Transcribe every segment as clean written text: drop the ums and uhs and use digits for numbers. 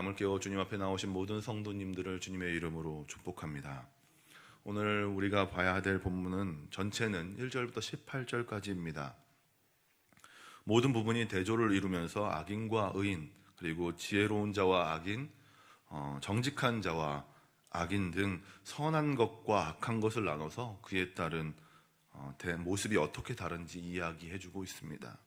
밤을 깨워 주님 앞에 나오신 모든 성도님들을 주님의 이름으로 축복합니다. 오늘 우리가 봐야 될 본문은 전체는 1절부터 18절까지입니다. 모든 부분이 대조를 이루면서 악인과 의인, 그리고 지혜로운 자와 악인, 정직한 자와 악인 등 선한 것과 악한 것을 나눠서 그에 따른 모습이 어떻게 다른지 이야기해주고 있습니다.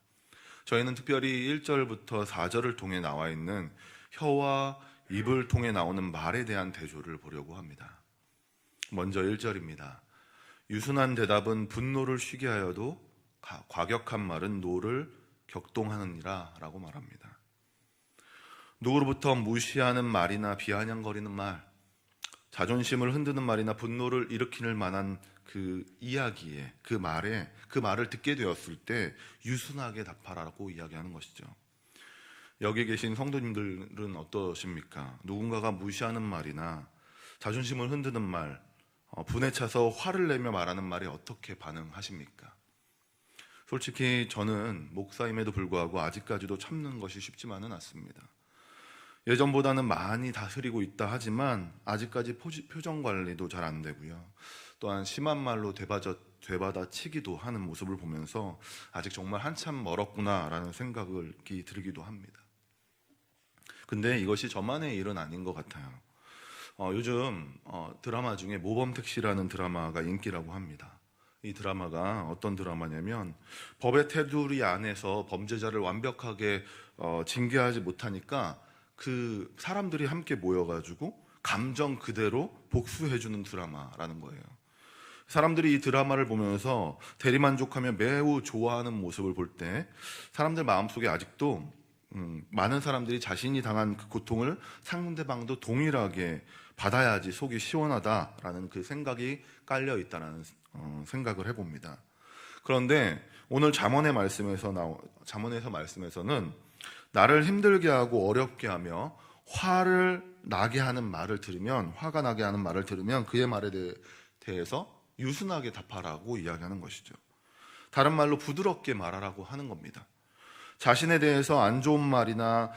저희는 특별히 1절부터 4절을 통해 나와 있는 혀와 입을 통해 나오는 말에 대한 대조를 보려고 합니다. 먼저 1절입니다. 유순한 대답은 분노를 쉬게 하여도 과격한 말은 노를 격동하느니라 라고 말합니다. 누구로부터 무시하는 말이나 비아냥거리는 말, 자존심을 흔드는 말이나 분노를 일으킬 만한 그 이야기에, 그 말을 듣게 되었을 때 유순하게 답하라고 이야기하는 것이죠. 여기 계신 성도님들은 어떠십니까? 누군가가 무시하는 말이나 자존심을 흔드는 말, 분에 차서 화를 내며 말하는 말에 어떻게 반응하십니까? 솔직히 저는 목사임에도 불구하고 아직까지도 참는 것이 쉽지만은 않습니다. 예전보다는 많이 다스리고 있다 하지만 아직까지 표정 관리도 잘 안 되고요. 또한 심한 말로 되받아치기도 하는 모습을 보면서 아직 정말 한참 멀었구나라는 생각이 들기도 합니다. 근데 이것이 저만의 일은 아닌 것 같아요. 요즘 드라마 중에 모범택시라는 드라마가 인기라고 합니다. 이 드라마가 어떤 드라마냐면 법의 테두리 안에서 범죄자를 완벽하게 징계하지 못하니까 그 사람들이 함께 모여가지고 감정 그대로 복수해주는 드라마라는 거예요. 사람들이 이 드라마를 보면서 대리만족하며 매우 좋아하는 모습을 볼 때 사람들 마음속에 아직도 많은 사람들이 자신이 당한 그 고통을 상대방도 동일하게 받아야지 속이 시원하다라는 그 생각이 깔려 있다는 생각을 해봅니다. 그런데 오늘 잠언의 말씀에서는 나를 힘들게 하고 어렵게 하며 화가 나게 하는 말을 들으면 그의 말에 대해서 유순하게 답하라고 이야기하는 것이죠. 다른 말로 부드럽게 말하라고 하는 겁니다. 자신에 대해서 안 좋은 말이나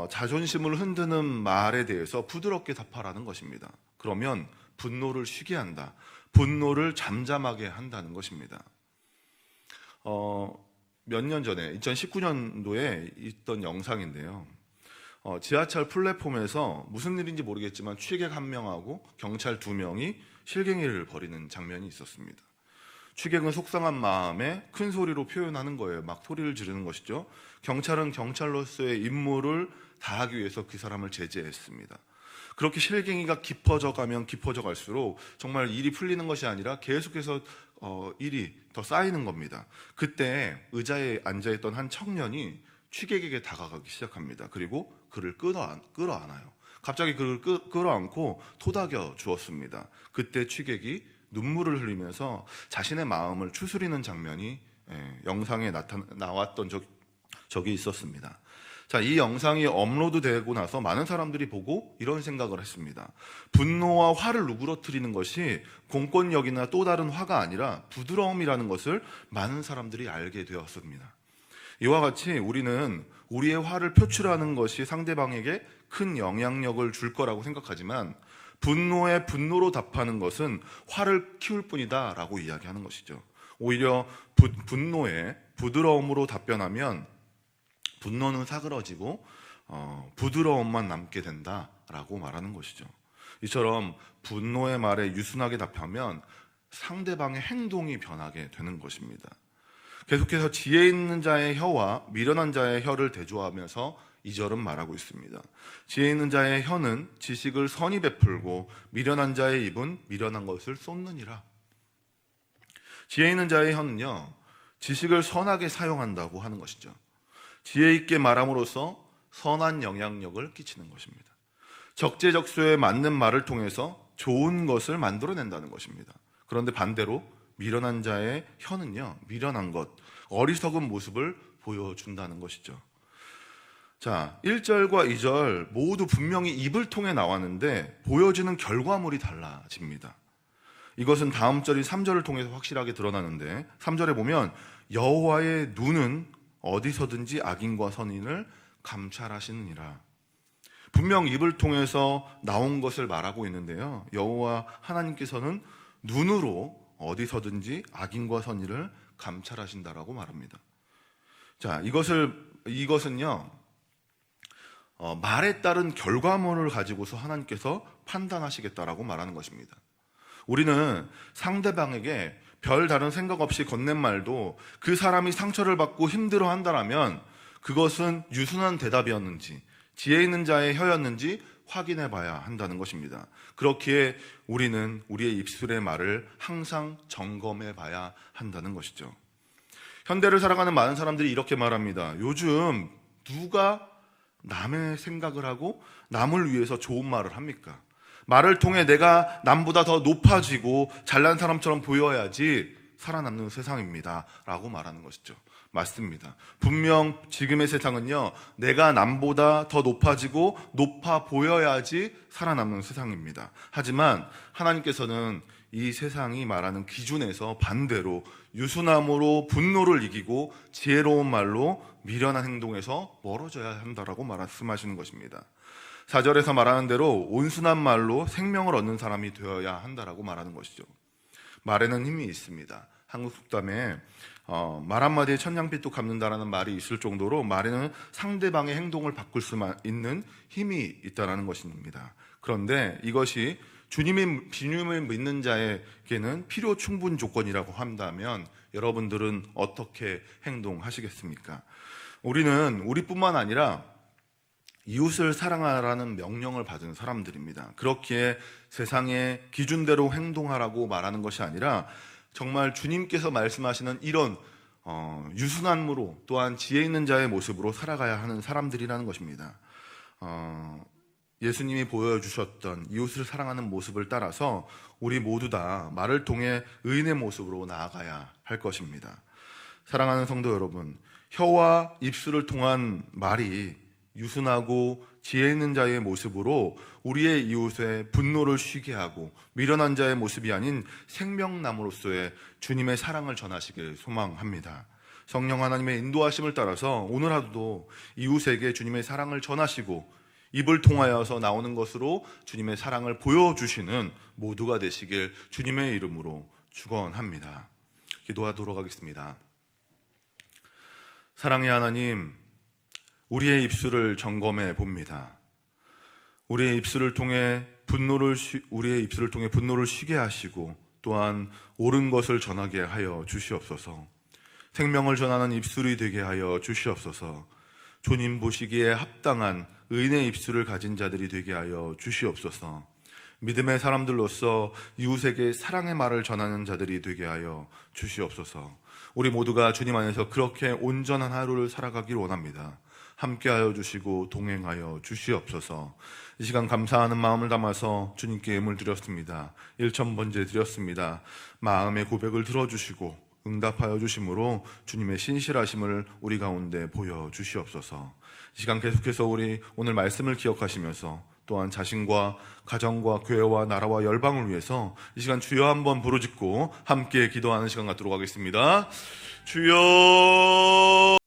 자존심을 흔드는 말에 대해서 부드럽게 답하라는 것입니다. 그러면 분노를 쉬게 한다. 분노를 잠잠하게 한다는 것입니다. 몇 년 전에 2019년도에 있던 영상인데요. 지하철 플랫폼에서 무슨 일인지 모르겠지만 취객 1명하고 경찰 2명이 실갱이를 벌이는 장면이 있었습니다. 취객은 속상한 마음에 큰 소리로 표현하는 거예요. 막 소리를 지르는 것이죠. 경찰은 경찰로서의 임무를 다하기 위해서 그 사람을 제재했습니다. 그렇게 실갱이가 깊어져 갈수록 정말 일이 풀리는 것이 아니라 계속해서 일이 더 쌓이는 겁니다. 그때 의자에 앉아있던 한 청년이 취객에게 다가가기 시작합니다. 그리고 그를 끌어안아요. 갑자기 그를 끌어안고 토닥여 주었습니다. 그때 취객이 눈물을 흘리면서 자신의 마음을 추스리는 장면이 영상에 나왔던 적이 있었습니다. 자, 이 영상이 업로드되고 나서 많은 사람들이 보고 이런 생각을 했습니다. 분노와 화를 누그러뜨리는 것이 공권력이나 또 다른 화가 아니라 부드러움이라는 것을 많은 사람들이 알게 되었습니다. 이와 같이 우리는 우리의 화를 표출하는 것이 상대방에게 큰 영향력을 줄 거라고 생각하지만 분노에 분노로 답하는 것은 화를 키울 뿐이다 라고 이야기하는 것이죠. 오히려 분노에 부드러움으로 답변하면 분노는 사그러지고 부드러움만 남게 된다라고 말하는 것이죠. 이처럼 분노의 말에 유순하게 답하면 상대방의 행동이 변하게 되는 것입니다. 계속해서 지혜 있는 자의 혀와 미련한 자의 혀를 대조하면서 2절은 말하고 있습니다. 지혜 있는 자의 혀는 지식을 선히 베풀고 미련한 자의 입은 미련한 것을 쏟느니라. 지혜 있는 자의 혀는요, 지식을 선하게 사용한다고 하는 것이죠. 지혜 있게 말함으로써 선한 영향력을 끼치는 것입니다. 적재적소에 맞는 말을 통해서 좋은 것을 만들어낸다는 것입니다. 그런데 반대로 미련한 자의 혀는요, 미련한 것, 어리석은 모습을 보여준다는 것이죠. 자, 1절과 2절 모두 분명히 입을 통해 나왔는데 보여지는 결과물이 달라집니다. 이것은 다음 절인 3절을 통해서 확실하게 드러나는데 3절에 보면 여호와의 눈은 어디서든지 악인과 선인을 감찰하시느니라. 분명 입을 통해서 나온 것을 말하고 있는데요. 여호와 하나님께서는 눈으로 어디서든지 악인과 선의를 감찰하신다라고 말합니다. 자, 이것은요, 말에 따른 결과물을 가지고서 하나님께서 판단하시겠다라고 말하는 것입니다. 우리는 상대방에게 별 다른 생각 없이 건넨 말도 그 사람이 상처를 받고 힘들어 한다라면 그것은 유순한 대답이었는지 지혜 있는 자의 혀였는지 확인해 봐야 한다는 것입니다. 그렇기에 우리는 우리의 입술의 말을 항상 점검해 봐야 한다는 것이죠. 현대를 살아가는 많은 사람들이 이렇게 말합니다. 요즘 누가 남의 생각을 하고 남을 위해서 좋은 말을 합니까? 말을 통해 내가 남보다 더 높아지고 잘난 사람처럼 보여야지 살아남는 세상입니다 라고 말하는 것이죠. 맞습니다. 분명 지금의 세상은요, 내가 남보다 더 높아지고 높아 보여야지 살아남는 세상입니다. 하지만 하나님께서는 이 세상이 말하는 기준에서 반대로 유순함으로 분노를 이기고 지혜로운 말로 미련한 행동에서 멀어져야 한다라고 말씀하시는 것입니다. 4절에서 말하는 대로 온순한 말로 생명을 얻는 사람이 되어야 한다라고 말하는 것이죠. 말에는 힘이 있습니다. 한국 속담에 말 한마디에 천냥빚도 갚는다라는 말이 있을 정도로 말에는 상대방의 행동을 바꿀 수 있는 힘이 있다는 것입니다. 그런데 이것이 주님을 믿는 자에게는 필요 충분 조건이라고 한다면 여러분들은 어떻게 행동하시겠습니까? 우리는 우리뿐만 아니라 이웃을 사랑하라는 명령을 받은 사람들입니다. 그렇기에 세상의 기준대로 행동하라고 말하는 것이 아니라 정말 주님께서 말씀하시는 이런 유순함으로 또한 지혜 있는 자의 모습으로 살아가야 하는 사람들이라는 것입니다. 예수님이 보여주셨던 이웃을 사랑하는 모습을 따라서 우리 모두 다 말을 통해 의인의 모습으로 나아가야 할 것입니다. 사랑하는 성도 여러분, 혀와 입술을 통한 말이 유순하고 지혜 있는 자의 모습으로 우리의 이웃의 분노를 쉬게 하고 미련한 자의 모습이 아닌 생명나무로서의 주님의 사랑을 전하시길 소망합니다. 성령 하나님의 인도하심을 따라서 오늘 하루도 이웃에게 주님의 사랑을 전하시고 입을 통하여서 나오는 것으로 주님의 사랑을 보여주시는 모두가 되시길 주님의 이름으로 축원합니다. 기도하도록 하겠습니다. 사랑의 하나님, 우리의 입술을 점검해 봅니다. 우리의 입술을 통해 분노를 쉬게 하시고 또한 옳은 것을 전하게 하여 주시옵소서. 생명을 전하는 입술이 되게 하여 주시옵소서. 주님 보시기에 합당한 의인의 입술을 가진 자들이 되게 하여 주시옵소서. 믿음의 사람들로서 이웃에게 사랑의 말을 전하는 자들이 되게 하여 주시옵소서. 우리 모두가 주님 안에서 그렇게 온전한 하루를 살아가길 원합니다. 함께하여 주시고 동행하여 주시옵소서. 이 시간 감사하는 마음을 담아서 주님께 예물 드렸습니다. 1,000번째 드렸습니다. 마음의 고백을 들어주시고 응답하여 주심으로 주님의 신실하심을 우리 가운데 보여주시옵소서. 이 시간 계속해서 우리 오늘 말씀을 기억하시면서 또한 자신과 가정과 교회와 나라와 열방을 위해서 이 시간 주여 한번 부르짖고 함께 기도하는 시간 갖도록 하겠습니다. 주여.